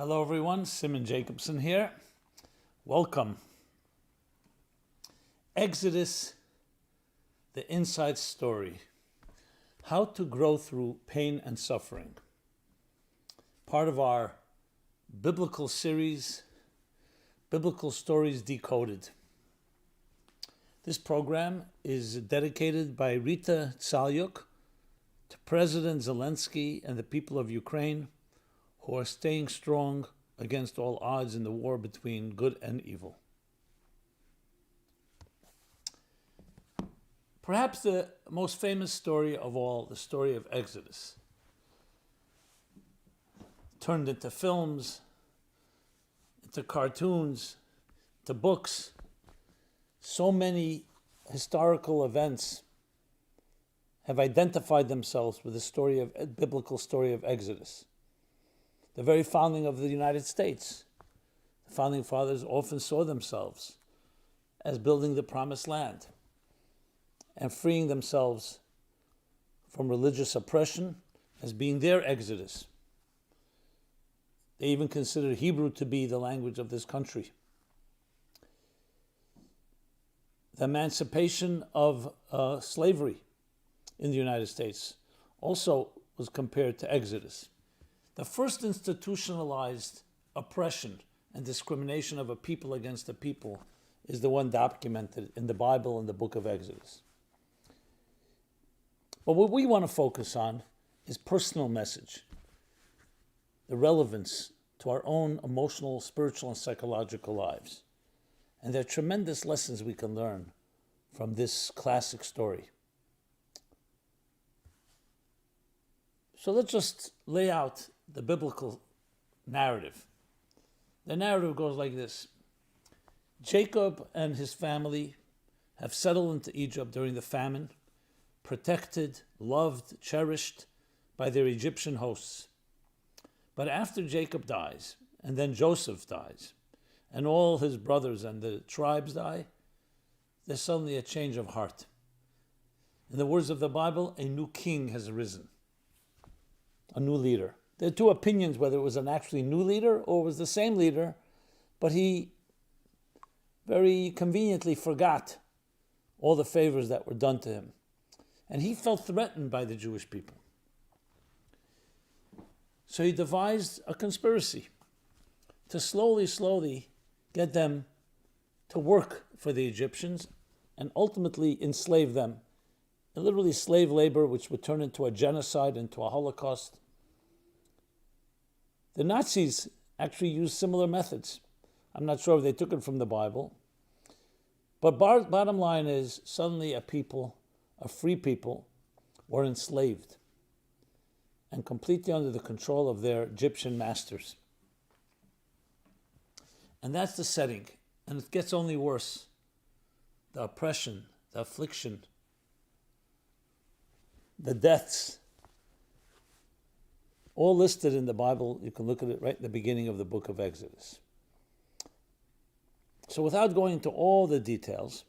Hello everyone, Simon Jacobson here. Welcome. Exodus, the inside story. How to grow through pain and suffering. Part of our biblical series, Biblical Stories Decoded. This program is dedicated by Rita Tsalyuk to President Zelensky and the people of Ukraine who are staying strong against all odds in the war between good and evil. Perhaps the most famous story of all, the story of Exodus, turned into films, into cartoons, to books. So many historical events have identified themselves with the biblical story of Exodus. The very founding of the United States. The founding fathers often saw themselves as building the promised land and freeing themselves from religious oppression as being their exodus. They even considered Hebrew to be the language of this country. The emancipation of slavery in the United States also was compared to Exodus. The first institutionalized oppression and discrimination of a people against a people is the one documented in the Bible and the book of Exodus. But what we want to focus on is personal message, the relevance to our own emotional, spiritual, and psychological lives. And there are tremendous lessons we can learn from this classic story. So let's just lay out the biblical narrative. The narrative goes like this. Jacob and his family have settled into Egypt during the famine, protected, loved, cherished by their Egyptian hosts. But after Jacob dies, and then Joseph dies, and all his brothers and the tribes die, there's suddenly a change of heart. In the words of the Bible, a new king has arisen, a new leader. There are two opinions whether it was an actually new leader or was the same leader, but he very conveniently forgot all the favors that were done to him. And he felt threatened by the Jewish people. So he devised a conspiracy to slowly get them to work for the Egyptians and ultimately enslave them. Literally slave labor, which would turn into a genocide, into a Holocaust. The Nazis actually used similar methods. I'm not sure if they took it from the Bible. But bottom line is, suddenly a free people, were enslaved and completely under the control of their Egyptian masters. And that's the setting. And it gets only worse. The oppression, the affliction, the deaths, all listed in the Bible. You can look at it right in the beginning of the book of Exodus. So without going into all the details,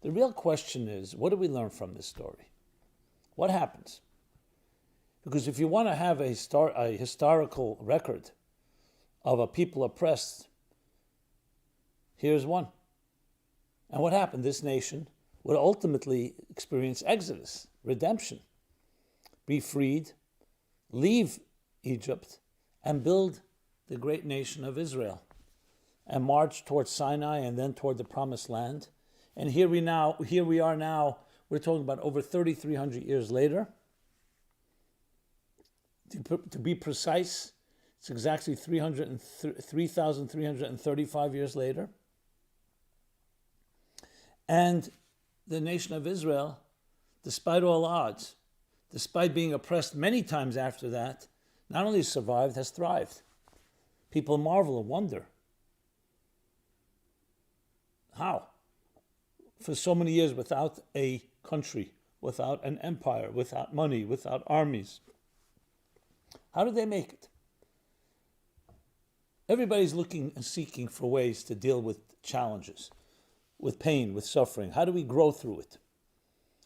the real question is, what do we learn from this story? What happens? Because if you want to have a historical record of a people oppressed, here's one. And what happened? This nation would ultimately experience exodus, redemption, be freed, leave Egypt, and build the great nation of Israel, and march towards Sinai and then toward the promised land. And here we are now, we're talking about over 3,300 years later. To be precise, it's exactly 3,335 years later. And the nation of Israel, despite all odds, despite being oppressed many times after that, not only survived, has thrived. People marvel and wonder. How? For so many years without a country, without an empire, without money, without armies. How did they make it? Everybody's looking and seeking for ways to deal with challenges, with pain, with suffering. How do we grow through it?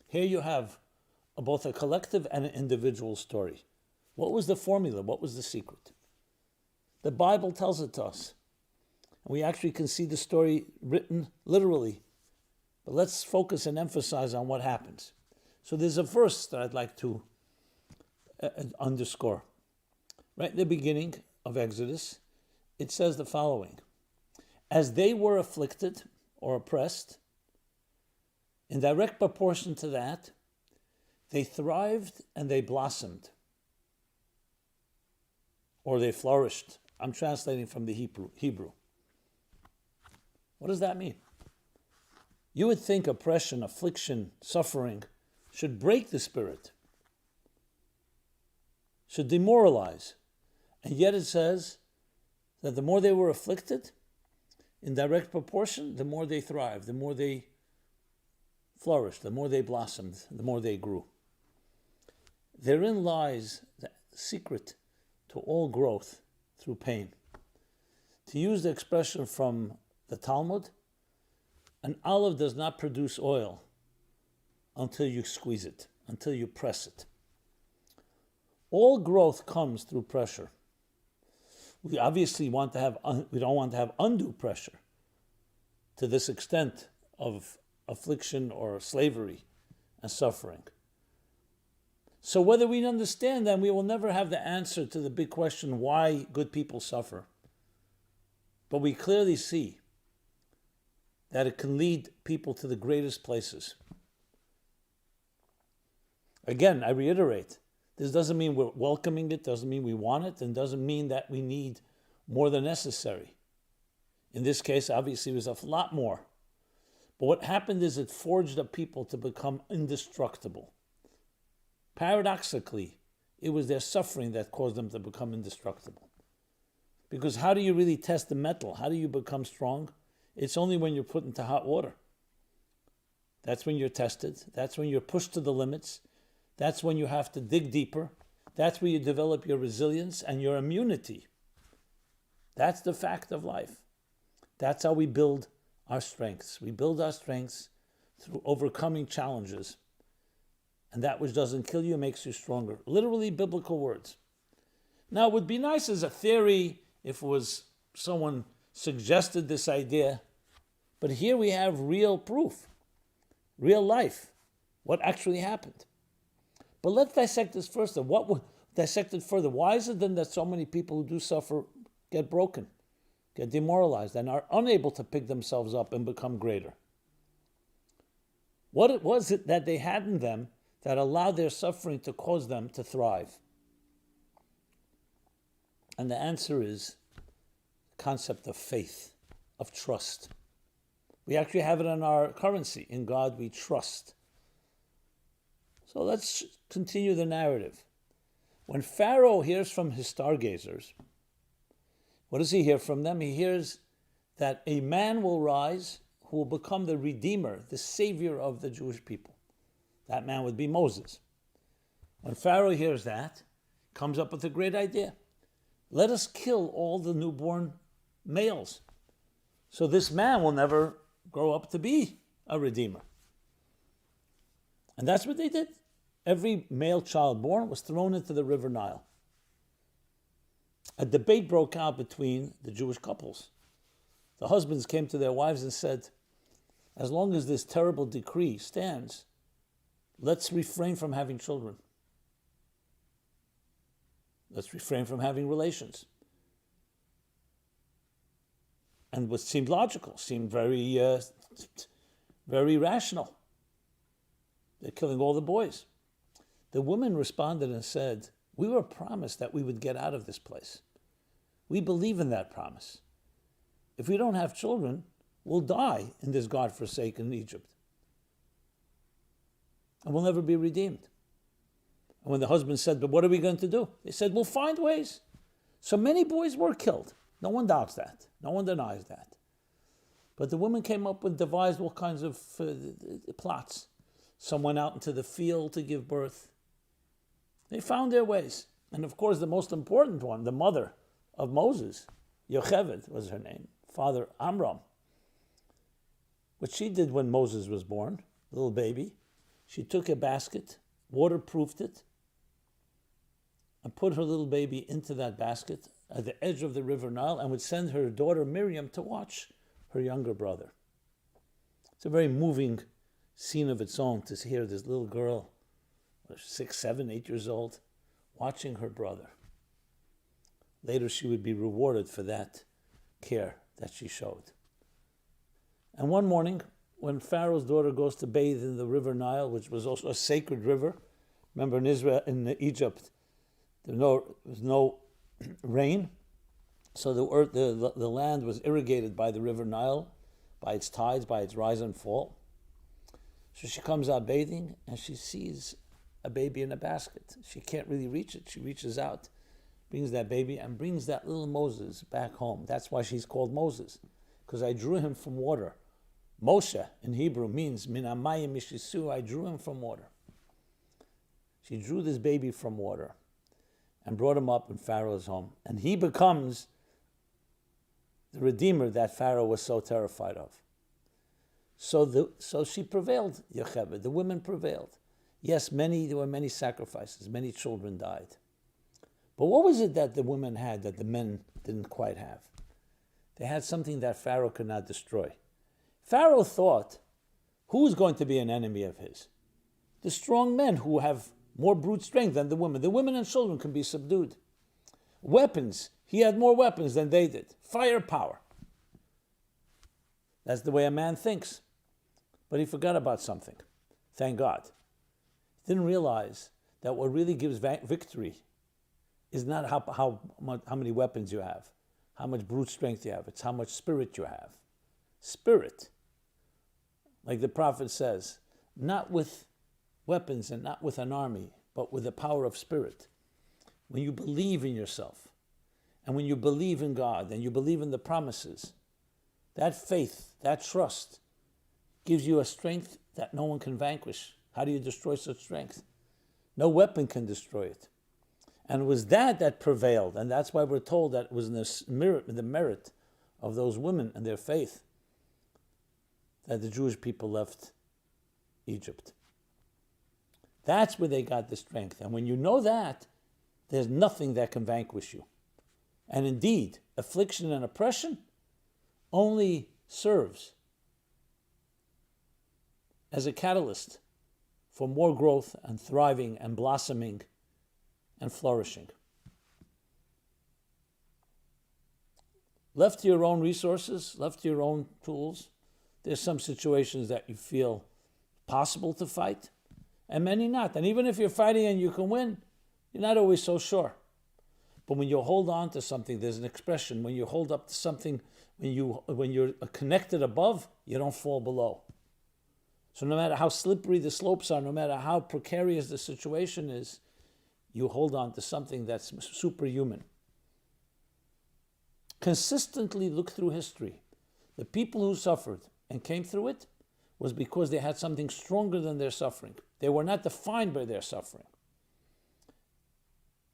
Here you have both a collective and an individual story. What was the formula? What was the secret? The Bible tells it to us. And we actually can see the story written literally. But let's focus and emphasize on what happens. So there's a verse that I'd like to underscore. Right in the beginning of Exodus, it says the following. As they were afflicted or oppressed, in direct proportion to that, they thrived and they blossomed. Or they flourished. I'm translating from the Hebrew. What does that mean? You would think oppression, affliction, suffering should break the spirit, should demoralize. And yet it says that the more they were afflicted, in direct proportion, the more they thrived, the more they flourished, the more they blossomed, the more they grew. Therein lies the secret to all growth through pain. To use the expression from the Talmud, an olive does not produce oil until you squeeze it, until you press it. All growth comes through pressure. We obviously we don't want to have undue pressure to this extent of affliction or slavery and suffering. So whether we understand that, we will never have the answer to the big question, why good people suffer. But we clearly see that it can lead people to the greatest places. Again, I reiterate, this doesn't mean we're welcoming it, doesn't mean we want it, and doesn't mean that we need more than necessary. In this case, obviously, it was a lot more. But what happened is it forged up people to become indestructible. Paradoxically, it was their suffering that caused them to become indestructible. Because how do you really test the metal? How do you become strong? It's only when you're put into hot water. That's when you're tested. That's when you're pushed to the limits. That's when you have to dig deeper. That's where you develop your resilience and your immunity. That's the fact of life. That's how we build our strengths. We build our strengths through overcoming challenges. And that which doesn't kill you makes you stronger. Literally biblical words. Now, it would be nice as a theory if it was someone suggested this idea. But here we have real proof, real life, what actually happened. But let's dissect this first. Dissect it further. Why is it then that so many people who do suffer get broken, get demoralized, and are unable to pick themselves up and become greater? What was it that they had in them that allowed their suffering to cause them to thrive? And the answer is the concept of faith, of trust. We actually have it in our currency. In God we trust. So let's continue the narrative. When Pharaoh hears from his stargazers, what does he hear from them? He hears that a man will rise who will become the redeemer, the savior of the Jewish people. That man would be Moses. When Pharaoh hears that, comes up with a great idea. Let us kill all the newborn males. So this man will never grow up to be a redeemer. And that's what they did. Every male child born was thrown into the river Nile. A debate broke out between the Jewish couples. The husbands came to their wives and said, as long as this terrible decree stands, let's refrain from having children. Let's refrain from having relations. And what seemed logical, seemed very rational. They're killing all the boys. The women responded and said, we were promised that we would get out of this place. We believe in that promise. If we don't have children, we'll die in this God-forsaken Egypt. And we'll never be redeemed. And when the husband said, but what are we going to do? They said, we'll find ways. So many boys were killed. No one doubts that. No one denies that. But the women came up with, devised all kinds of plots. Some went out into the field to give birth. They found their ways. And of course, the most important one, the mother of Moses, Yocheved was her name, father Amram. What she did when Moses was born, little baby, she took a basket, waterproofed it, and put her little baby into that basket at the edge of the river Nile and would send her daughter Miriam to watch her younger brother. It's a very moving scene of its own to hear this little girl, 6, 7, 8 years old, watching her brother. Later she would be rewarded for that care that she showed. And one morning, when Pharaoh's daughter goes to bathe in the river Nile, which was also a sacred river, remember in Egypt, there was no rain, so the land was irrigated by the river Nile, by its tides, by its rise and fall. So she comes out bathing and she sees a baby in a basket. She can't really reach it. She reaches out, brings that baby, and brings that little Moses back home. That's why she's called Moses, because I drew him from water. Moshe in Hebrew means min hamayim mishisu. I drew him from water. She drew this baby from water and brought him up in Pharaoh's home, and he becomes the redeemer that Pharaoh was so terrified of. So she prevailed, Yocheved. The women prevailed. Yes, there were many sacrifices. Many children died. But what was it that the women had that the men didn't quite have? They had something that Pharaoh could not destroy. Pharaoh thought, who's going to be an enemy of his? The strong men who have more brute strength than the women. The women and children can be subdued. Weapons, he had more weapons than they did. Firepower. That's the way a man thinks. But he forgot about something. Thank God. He didn't realize that what really gives victory is not how many weapons you have, how much brute strength you have. It's how much spirit you have. Spirit. Like the prophet says, not with weapons and not with an army, but with the power of spirit. When you believe in yourself, and when you believe in God, and you believe in the promises, that faith, that trust, gives you a strength that no one can vanquish. How do you destroy such strength? No weapon can destroy it. And it was that prevailed, and that's why we're told that it was in the merit of those women and their faith that the Jewish people left Egypt. That's where they got the strength. And when you know that, there's nothing that can vanquish you. And indeed, affliction and oppression only serves as a catalyst for more growth and thriving and blossoming and flourishing. Left to your own resources, left to your own tools, there's some situations that you feel possible to fight, and many not. And even if you're fighting and you can win, you're not always so sure. But when you hold on to something, there's an expression. When you hold up to something, when you're connected above, you don't fall below. So no matter how slippery the slopes are, no matter how precarious the situation is, you hold on to something that's superhuman. Consistently look through history. The people who suffered and came through it was because they had something stronger than their suffering. They were not defined by their suffering.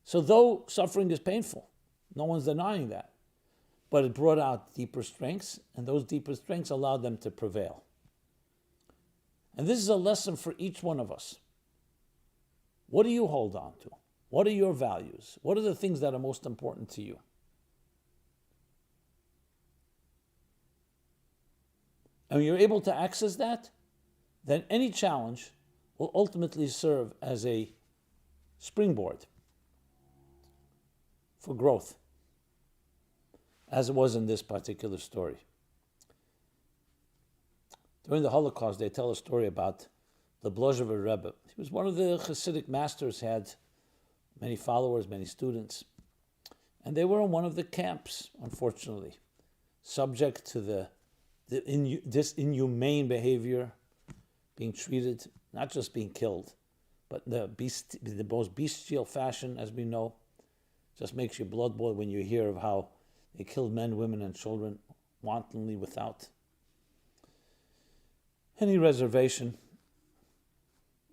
So though suffering is painful, no one's denying that, but it brought out deeper strengths, and those deeper strengths allowed them to prevail. And this is a lesson for each one of us. What do you hold on to? What are your values? What are the things that are most important to you? And when you're able to access that, then any challenge will ultimately serve as a springboard for growth, as it was in this particular story. During the Holocaust, they tell a story about the Blozhever Rebbe. He was one of the Hasidic masters, had many followers, many students. And they were in one of the camps, unfortunately, subject to this inhumane behavior, being treated, not just being killed, but the most bestial fashion, as we know. Just makes your blood boil when you hear of how they killed men, women, and children wantonly without any reservation.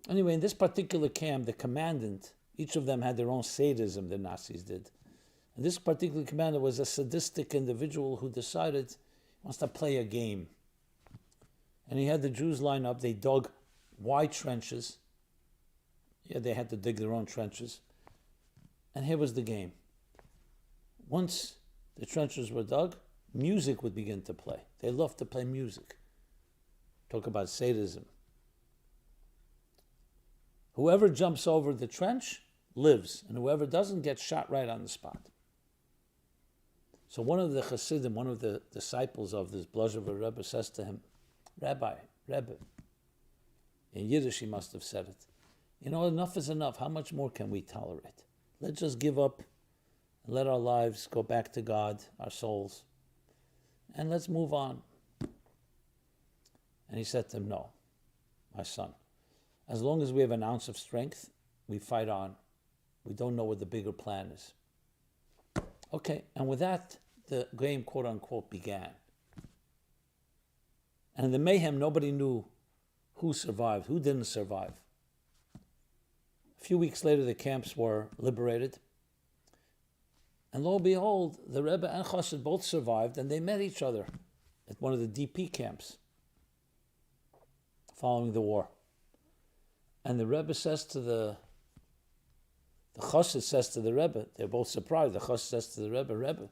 Anyway, in this particular camp, the commandant, each of them had their own sadism, the Nazis did. And this particular commandant was a sadistic individual who decided he wants to play a game. And he had the Jews line up. They dug wide trenches. Yeah, they had to dig their own trenches. And here was the game. Once the trenches were dug, music would begin to play. They loved to play music. Talk about sadism. Whoever jumps over the trench lives, and whoever doesn't gets shot right on the spot. So one of the Hasidim, one of the disciples of this Blazhever Rebbe says to him, Rebbe, in Yiddish he must have said it, enough is enough. How much more can we tolerate? Let's just give up and let our lives go back to God, our souls, and let's move on. And he said to him, no, my son, as long as we have an ounce of strength, we fight on. We don't know what the bigger plan is. Okay, and with that, the game, quote unquote, began. And in the mayhem, nobody knew who survived, who didn't survive. A few weeks later, the camps were liberated. And lo and behold, the Rebbe and Chassid both survived, and they met each other at one of the DP camps following the war. And the Rebbe says to the Chassid says to the Rebbe, they're both surprised. The Chassid says to the Rebbe,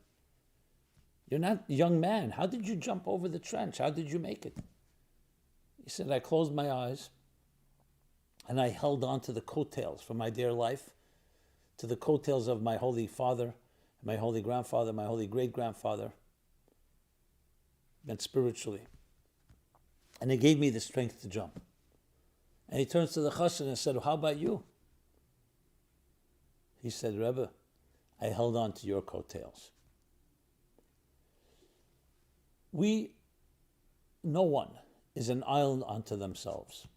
you're not a young man. How did you jump over the trench? How did you make it? He said, I closed my eyes and I held on to the coattails for my dear life, to the coattails of my holy father, my holy grandfather, my holy great-grandfather, and spiritually. And it gave me the strength to jump. And he turns to the Chassid and said, how about you? He said, Rebbe, I held on to your coattails. No one is an island unto themselves.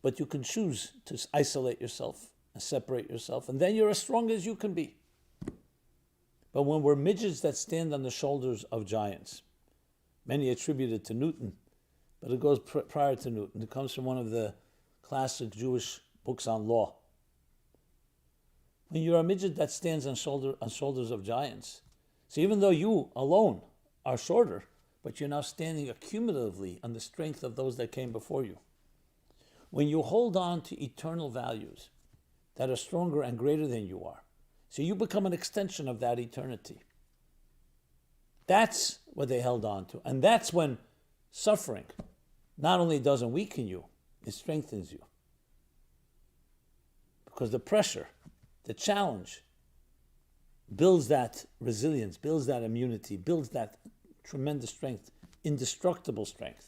But you can choose to isolate yourself and separate yourself, and then you're as strong as you can be. But when we're midgets that stand on the shoulders of giants, many attribute it to Newton, but it goes prior to Newton. It comes from one of the classic Jewish books on law. When you're a midget that stands on shoulders of giants, so even though you alone are shorter, but you're now standing accumulatively on the strength of those that came before you. When you hold on to eternal values that are stronger and greater than you are, so you become an extension of that eternity. That's what they held on to. And that's when suffering not only doesn't weaken you, it strengthens you. Because the pressure, the challenge, builds that resilience, builds that immunity, builds that tremendous strength, indestructible strength.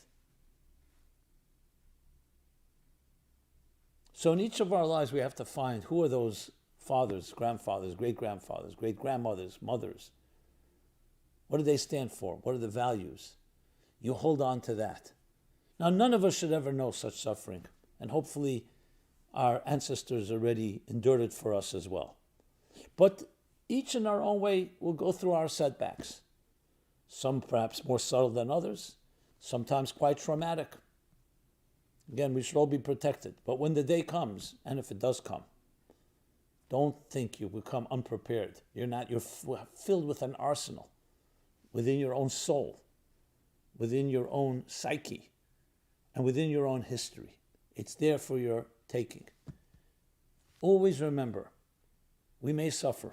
So in each of our lives, we have to find who are those fathers, grandfathers, great-grandfathers, great-grandmothers, mothers. What do they stand for? What are the values? You hold on to that. Now, none of us should ever know such suffering, and hopefully our ancestors already endured it for us as well. But each in our own way will go through our setbacks. Some perhaps more subtle than others, sometimes quite traumatic. Again, we should all be protected. But when the day comes, and if it does come, don't think you become unprepared. You're not. You're filled with an arsenal within your own soul, within your own psyche, and within your own history. It's there for your taking. Always remember, we may suffer,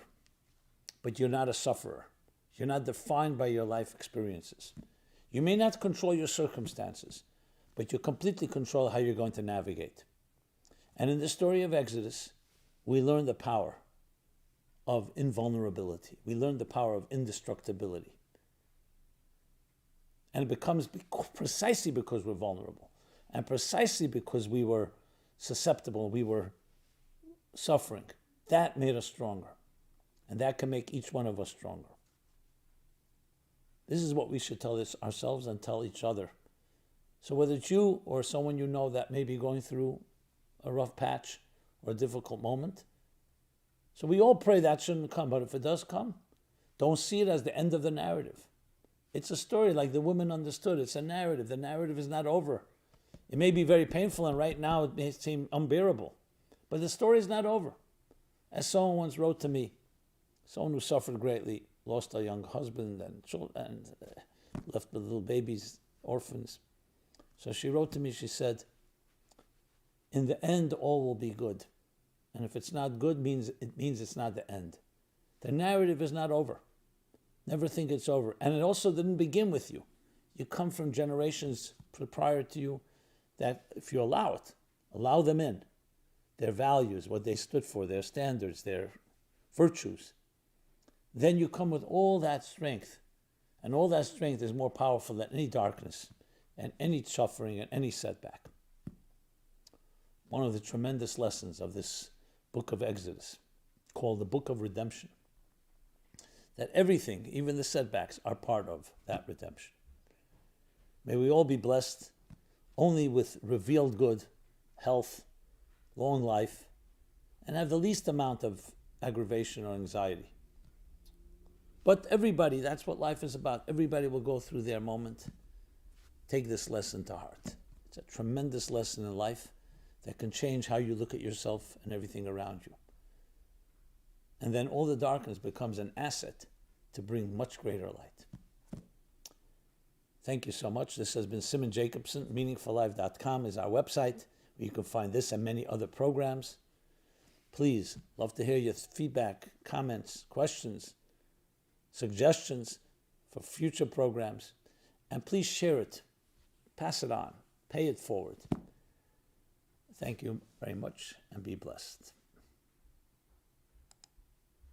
but you're not a sufferer. You're not defined by your life experiences. You may not control your circumstances, but you completely control how you're going to navigate. And in the story of Exodus, we learn the power of invulnerability. We learn the power of indestructibility. And it becomes precisely because we're vulnerable, and precisely because we were susceptible, we were suffering. That made us stronger. And that can make each one of us stronger. This is what we should tell ourselves and tell each other. So whether it's you or someone you know that may be going through a rough patch or a difficult moment, so we all pray that shouldn't come, but if it does come, don't see it as the end of the narrative. It's a story like the woman understood. It's a narrative. The narrative is not over. It may be very painful, and right now it may seem unbearable, but the story is not over. As someone once wrote to me, someone who suffered greatly, lost a young husband and children, and left with little babies, orphans. So she wrote to me, she said, in the end, all will be good. And if it's not good, it means it's not the end. The narrative is not over. Never think it's over. And it also didn't begin with you. You come from generations prior to you that, if you allow it, allow them in, their values, what they stood for, their standards, their virtues, then you come with all that strength. And all that strength is more powerful than any darkness and any suffering and any setback. One of the tremendous lessons of this book of Exodus, called the Book of Redemption, that everything, even the setbacks, are part of that redemption. May we all be blessed only with revealed good, health, long life, and have the least amount of aggravation or anxiety. But everybody, that's what life is about. Everybody will go through their moment. Take this lesson to heart. It's a tremendous lesson in life that can change how you look at yourself and everything around you. And then all the darkness becomes an asset to bring much greater light. Thank you so much. This has been Simon Jacobson. MeaningfulLife.com is our website where you can find this and many other programs. Please, love to hear your feedback, comments, questions, suggestions for future programs. And please share it, pass it on, pay it forward. Thank you very much and be blessed.